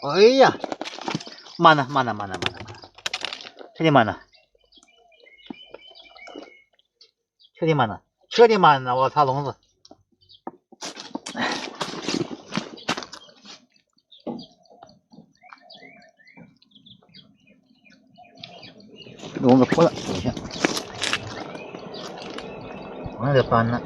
哎呀，慢了，彻底慢了，彻底慢了，我操，笼子。笼子破了，等一下，往这搬了。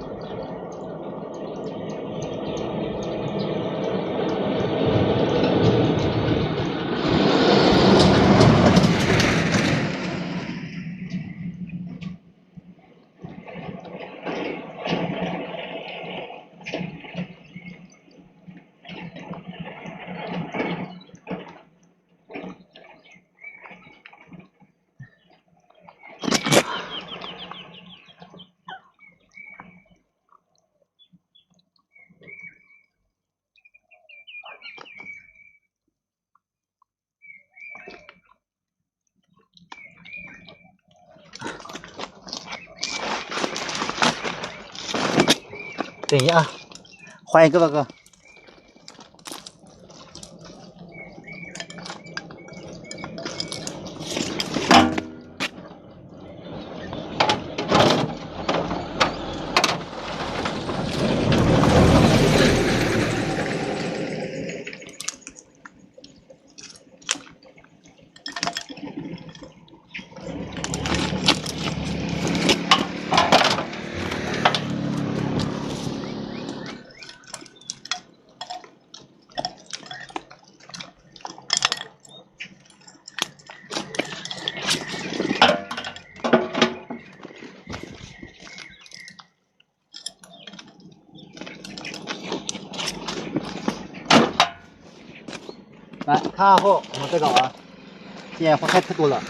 等一下啊，换一个吧哥。来看下货，我们再搞啊！今天货太多了，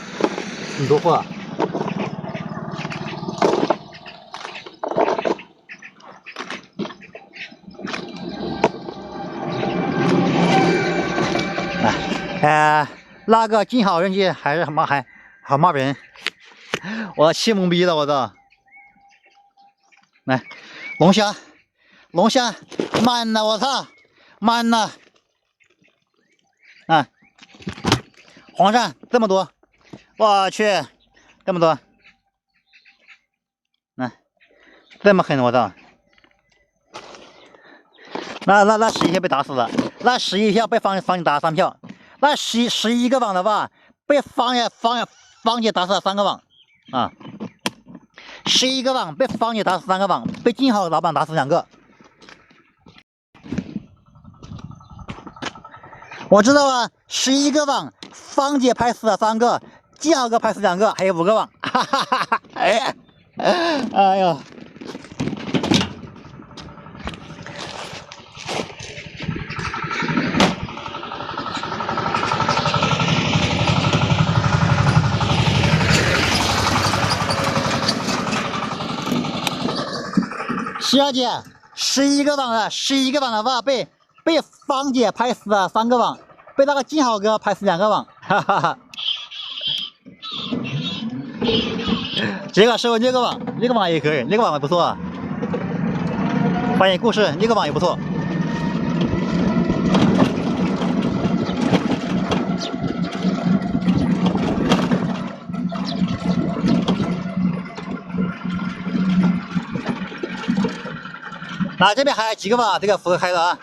很多货。来，那个金好人机还是好骂人，我气懵逼了，我操！来，龙虾，慢了，我操，慢了。啊，黄鳝这么多，我去，这么多，这么狠，我操！那11票被打死了，那11票被方姐打3票，那11个网的话被方姐打死了3个网啊，11个网被方姐打死3个网，被金豪老板打死2个。我知道啊，11个网，方姐拍死了3个，金豪哥拍死2个，还有5个网，哈哈哈哈！哎呦！徐小姐，11个网的话被方姐拍死了3个网，被那个金豪哥拍死2个网，哈哈哈。结果收6个网，那个网也可以，那个网也不错啊。欢迎故事，那个网也不错。这边还有几个网都给福哥开了啊！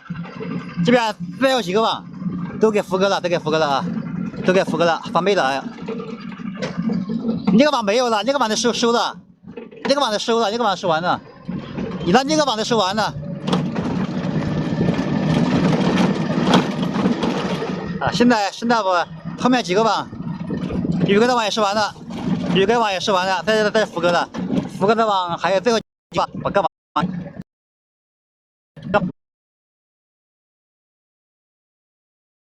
这边再有几个网都给福哥了，啊，都给福哥了，翻倍了哎呀！那个网没有了，那个网的收了，那个网收完了，你那个网的收完了。啊，现在我后面几个网，宇哥的网也收完了，再福哥的网还有最后几个网，我干嘛？